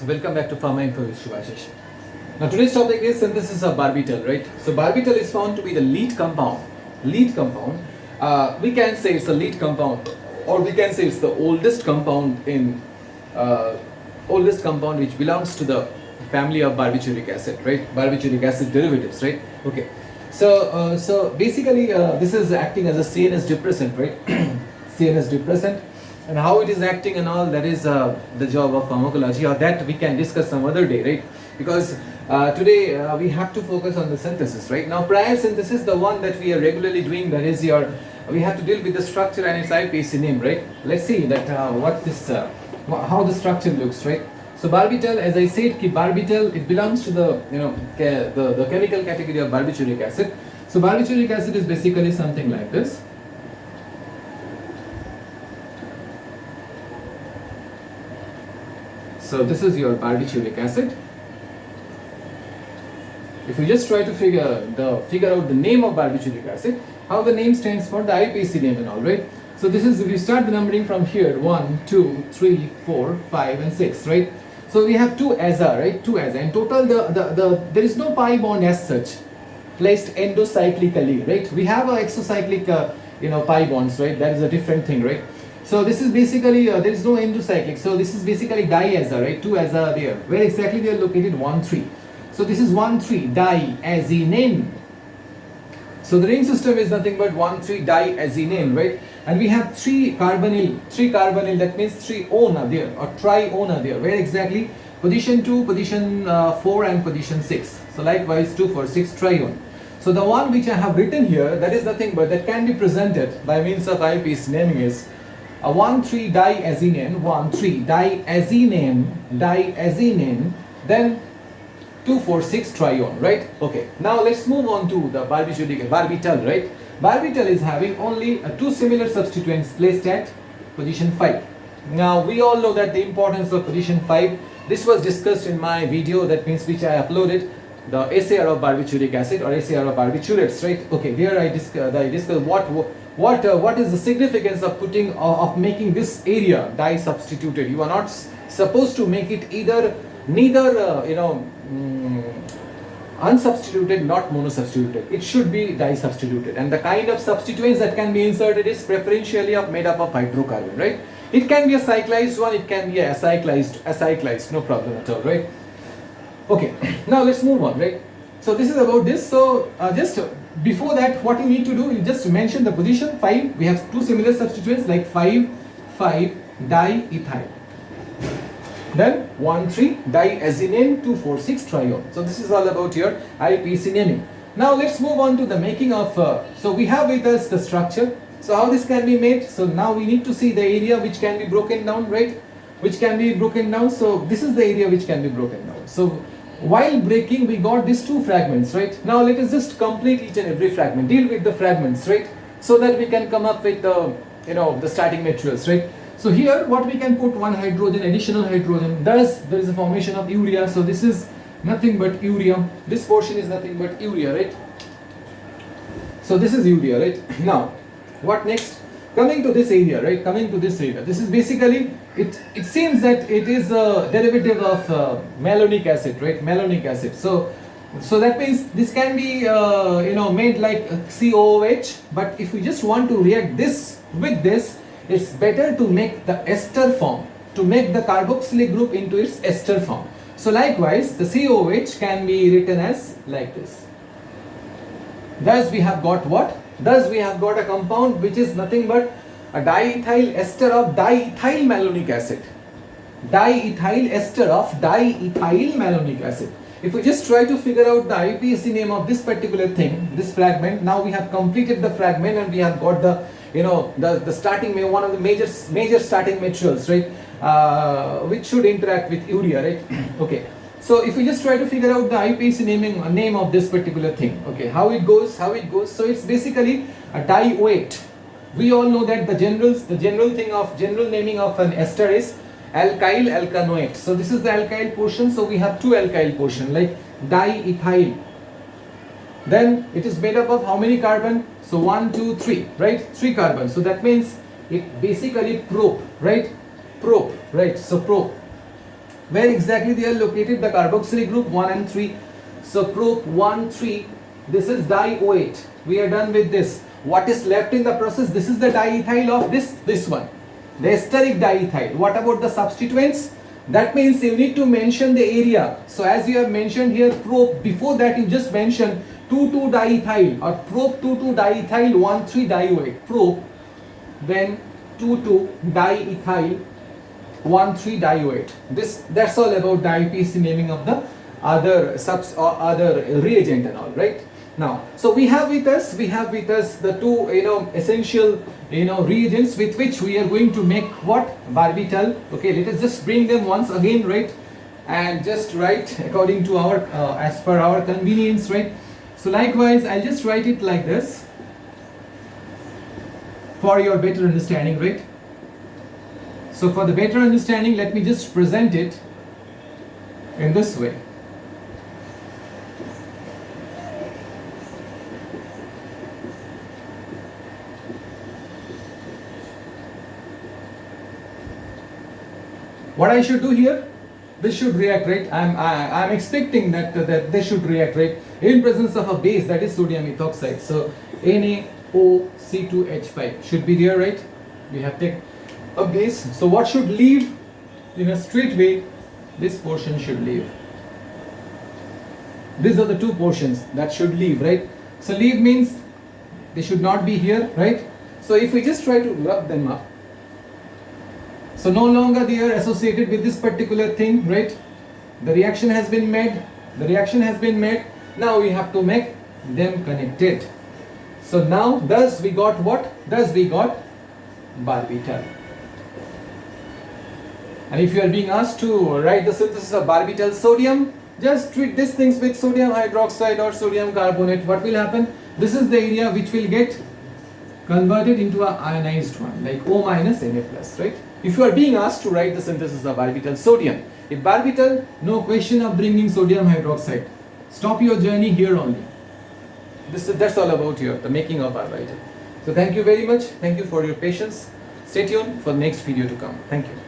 Welcome back to Pharma Info with Shubhashish. Now today's topic is synthesis of barbital, right? So barbital is found to be the lead compound. We can say it's the lead compound, or we can say it's the oldest compound which belongs to the family of barbituric acid, right? Barbituric acid derivatives, right? Okay. So basically this is acting as a CNS depressant, right? CNS depressant. And how it is acting and all, that is the job of pharmacology, or that we can discuss some other day, right? Because today we have to focus on the synthesis, right? Now prior synthesis, the one that we are regularly doing, that is we have to deal with the structure and its IPC name, right? Let's see that how the structure looks, right? So barbital, as I said, barbital, it belongs to the the chemical category of barbituric acid. So barbituric acid is basically something like this. So this is your barbituric acid. If we just try to figure out the name of barbituric acid, how the name stands for, the IPC name and all, right? So this is, if we start the numbering from here, 1, 2, 3, 4, 5 and 6, right? So we have 2 ASA, right? 2 ASA. In total, there is no pi bond as such placed endocyclically, right? We have a exocyclic pi bonds, right? That is a different thing, right? So this is basically, there is no endocyclic. So this is basically diaza, right? 2 ASA there. Where exactly they are located? 1, 3. So this is 1, 3, diazinine. So the ring system is nothing but 1, 3, diazinine, right? And we have 3 carbonyl, that means 3 ona there, or triona there. Where exactly? Position 2, position 4 and position 6. So likewise 2, 4, 6 trione. So the one which I have written here, that is nothing but, that can be presented by means of IP's naming is 1, 3 diazinine, 1, 3 diazinine, then 2, 4, 6 trione, right? Okay. Now let's move on to the barbital, right? Barbital is having only 2 similar substituents placed at position 5. Now we all know that the importance of position 5. This was discussed in my video, that means which I uploaded, the SAR of barbituric acid or SAR of barbiturates, right? Okay. There I discussed what is the significance of making this area di-substituted. You are not supposed to make it neither unsubstituted, not monosubstituted. It should be di-substituted, and the kind of substituents that can be inserted is preferentially made up of hydrocarbon, right? It can be a cyclized one, it can be a acyclized, no problem at all, right? Okay, now let's move on, right? So this is about this. So just before that, what you need to do, you just mention the position 5. We have 2 similar substituents like 5 diethyl. Then 1, 3 diazinine, 2, 4, 6 trione. So this is all about your IPC naming. Now let's move on to the making of. So we have with us the structure. So how this can be made? So now we need to see the area which can be broken down, right? Which can be broken down. So this is the area which can be broken down. So while breaking, we got these 2 fragments, right? Now let us just complete each and every fragment, deal with the fragments, right? So that we can come up with the starting materials, right? So here what we can put, 1 hydrogen, additional hydrogen, thus there is a formation of urea. So this is nothing but urea. This portion is nothing but urea, right? So this is urea, right? Now what next? Coming to this area, right? This is basically, it seems that it is a derivative of malonic acid, right? Malonic acid. So that means this can be made like COOH, but if we just want to react this with this, it's better to make the ester form, to make the carboxylic group into its ester form. So likewise, the COOH can be written as like this. Thus we have got what? Thus we have got a compound which is nothing but a diethyl ester of diethyl malonic acid. Diethyl ester of diethyl malonic acid. If we just try to figure out the IPC name of this particular thing, this fragment, now we have completed the fragment and we have got the the starting, one of the major starting materials, right? Which should interact with urea, right? Okay. So if we just try to figure out the IPC name of this particular thing, okay, how it goes. So it's basically a dioate. We all know that the general naming of an ester is alkyl alkanoate. So this is the alkyl portion. So we have 2 alkyl portion like diethyl. Then it is made up of how many carbon? So 1, 2, 3, right? 3 carbon. So that means it basically prop, right? So prop. Where exactly they are located? The carboxylic group 1 and 3. So prop 1, 3, this is di-OH. We are done with this. What is left in the process? This is the diethyl of this one. The esteric diethyl. What about the substituents? That means you need to mention the area. So as you have mentioned here, prop, before that you just mention 2,2-diethyl or prop 2,2-diethyl 1,3-dioate. Prop, then 2,2-diethyl 1,3-dioate. That's all about the IPC naming of the other subs or other reagent and all, right? Now, so we have with us the two essential reagents with which we are going to make what? Barbital. Okay, let us just bring them once again, right? And just write according to our as per our convenience, right? So likewise, I'll just write it like this for your better understanding, right? So for the better understanding, let me just present it in this way. What I should do here? This should react, right? I'm expecting that they should react, right? In presence of a base, that is sodium ethoxide. So NaOC2H5 should be there, right? We have taken a base. So what should leave in a straight way? This portion should leave. These are the two portions that should leave, right? So leave means they should not be here, right? So if we just try to rub them up, so no longer they are associated with this particular thing, right? The reaction has been made. Now we have to make them connected. So now thus we got what? Thus we got barbital. And if you are being asked to write the synthesis of barbital sodium, just treat these things with sodium hydroxide or sodium carbonate. What will happen? This is the area which will get converted into an ionized one, like O minus Na plus, right? If you are being asked to write the synthesis of barbital sodium, if barbital, no question of bringing sodium hydroxide. Stop your journey here only. That's all about here, the making of barbital. So thank you very much. Thank you for your patience. Stay tuned for the next video to come. Thank you.